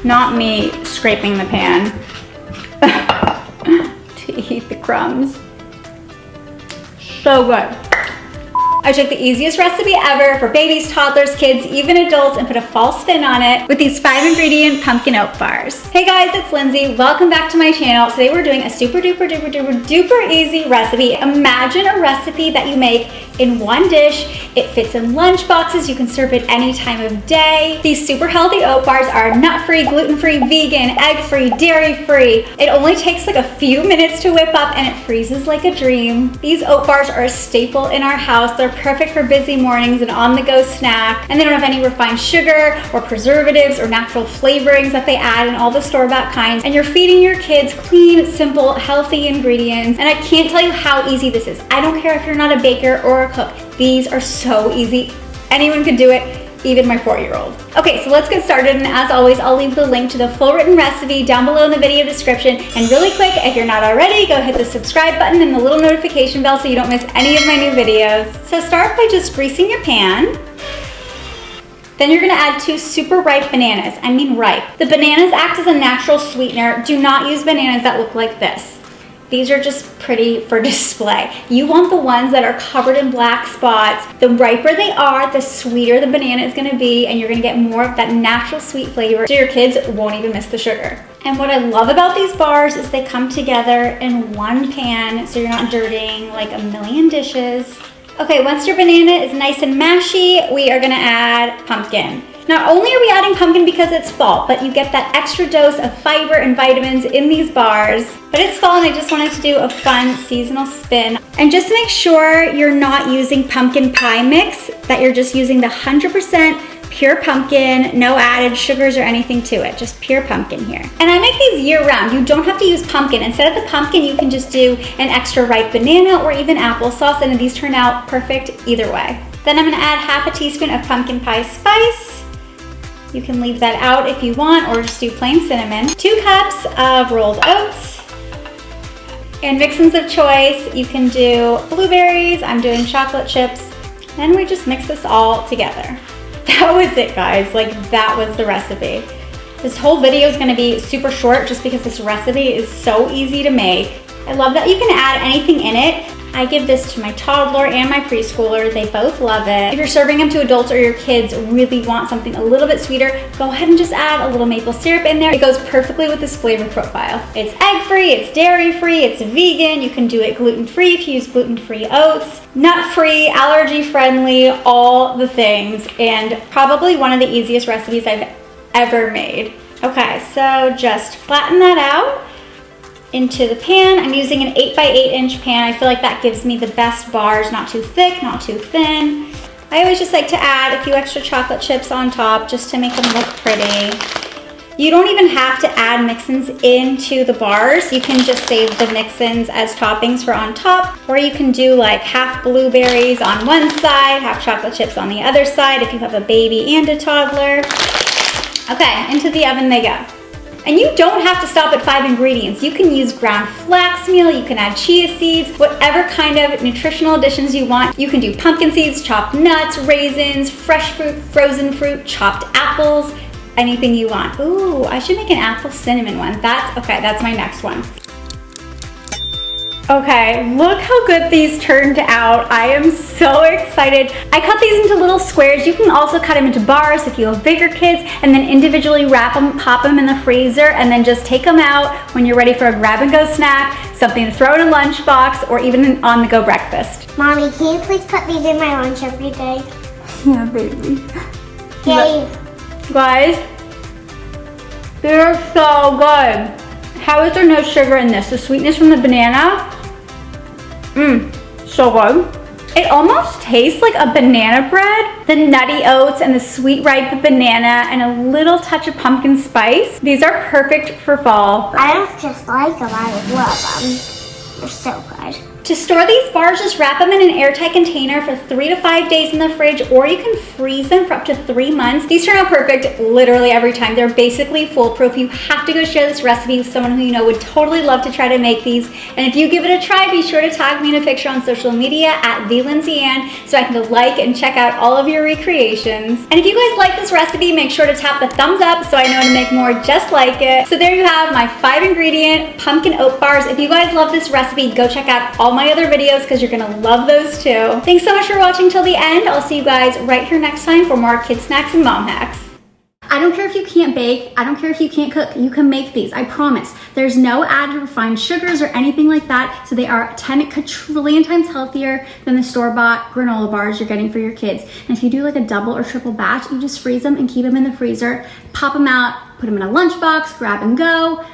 Not me scraping the pan to eat the crumbs. So good. I took the easiest recipe ever for babies, toddlers, kids, even adults, and put a fall spin on it with these 5-ingredient pumpkin oat bars. Hey guys, it's Lindsay. Welcome back to my channel. Today we're doing a super duper easy recipe. Imagine a recipe that you make in one dish. It fits in lunch boxes. You can serve it any time of day. These super healthy oat bars are nut-free, gluten-free, vegan, egg-free, dairy-free. It only takes like a few minutes to whip up and it freezes like a dream. These oat bars are a staple in our house. They're perfect for busy mornings and on-the-go snack, and they don't have any refined sugar or preservatives or natural flavorings that they add in all the store-bought kinds, and you're feeding your kids clean, simple, healthy ingredients. And I can't tell you how easy this is. I don't care if you're not a baker or a cook. These are so easy. Anyone could do it, even my 4-year-old. Okay, so let's get started, and as always, I'll leave the link to the full written recipe down below in the video description. And really quick, if you're not already, go hit the subscribe button and the little notification bell so you don't miss any of my new videos. So start by just greasing your pan. Then you're gonna add 2 super ripe bananas. I mean ripe. The bananas act as a natural sweetener. Do not use bananas that look like this. These are just pretty for display. You want the ones that are covered in black spots. The riper they are, the sweeter the banana is gonna be, and you're gonna get more of that natural sweet flavor, so your kids won't even miss the sugar. And what I love about these bars is they come together in one pan, so you're not dirtying like a million dishes. Okay, once your banana is nice and mashy, we are gonna add pumpkin. Not only are we adding pumpkin because it's fall, but you get that extra dose of fiber and vitamins in these bars. But it's fall and I just wanted to do a fun seasonal spin. And just make sure you're not using pumpkin pie mix, that you're just using the 100% pure pumpkin, no added sugars or anything to it, just pure pumpkin here. And I make these year round. You don't have to use pumpkin. Instead of the pumpkin, you can just do an extra ripe banana or even applesauce, and these turn out perfect either way. Then I'm gonna add half a teaspoon of pumpkin pie spice. You can leave that out if you want, or just do plain cinnamon. 2 cups of rolled oats. And mix-ins of choice, you can do blueberries, I'm doing chocolate chips. Then we just mix this all together. That was it, guys. Like, that was the recipe. This whole video is gonna be super short just because this recipe is so easy to make. I love that you can add anything in it. I give this to my toddler and my preschooler. They both love it. If you're serving them to adults or your kids really want something a little bit sweeter, go ahead and just add a little maple syrup in there. It goes perfectly with this flavor profile. It's egg-free, it's dairy-free, it's vegan. You can do it gluten-free if you use gluten-free oats, nut-free, allergy-friendly, all the things, and probably one of the easiest recipes I've ever made. Okay, so just flatten that out into the pan. I'm using an 8x8 inch pan. I feel like that gives me the best bars, not too thick, not too thin. I always just like to add a few extra chocolate chips on top just to make them look pretty. You don't even have to add mix-ins into the bars. You can just save the mix-ins as toppings for on top, or you can do like half blueberries on one side, half chocolate chips on the other side if you have a baby and a toddler. Okay, into the oven they go. And you don't have to stop at 5 ingredients. You can use ground flax meal, you can add chia seeds, whatever kind of nutritional additions you want. You can do pumpkin seeds, chopped nuts, raisins, fresh fruit, frozen fruit, chopped apples, anything you want. Ooh, I should make an apple cinnamon one. That's my next one. Okay, look how good these turned out. I am so excited. I cut these into little squares. You can also cut them into bars if you have bigger kids, and then individually wrap them, pop them in the freezer, and then just take them out when you're ready for a grab-and-go snack, something to throw in a lunchbox, or even an on-the-go breakfast. Mommy, can you please put these in my lunch every day? Yeah, baby. Yay. Guys, they're so good. How is there no sugar in this? The sweetness from the banana? So good. It almost tastes like a banana bread. The nutty oats and the sweet ripe banana and a little touch of pumpkin spice. These are perfect for fall. I don't just like them, I love them. They're so good. To store these bars, just wrap them in an airtight container for 3 to 5 days in the fridge, or you can freeze them for up to 3 months. These turn out perfect literally every time. They're basically foolproof. You have to go share this recipe with someone who you know would totally love to try to make these. And if you give it a try, be sure to tag me in a picture on social media at LindsayAnn so I can like and check out all of your recreations. And if you guys like this recipe, make sure to tap the thumbs up so I know to make more just like it. So there you have my 5-ingredient pumpkin oat bars. If you guys love this recipe, go check out all my other videos because you're gonna love those too. Thanks so much for watching till the end. I'll see you guys right here next time for more kid snacks and mom hacks. I don't care if you can't bake, I don't care if you can't cook, you can make these, I promise. There's no added refined sugars or anything like that, so they are 10 quadrillion times healthier than the store-bought granola bars you're getting for your kids. And if you do like a double or triple batch, you just freeze them and keep them in the freezer, pop them out, put them in a lunchbox, grab and go.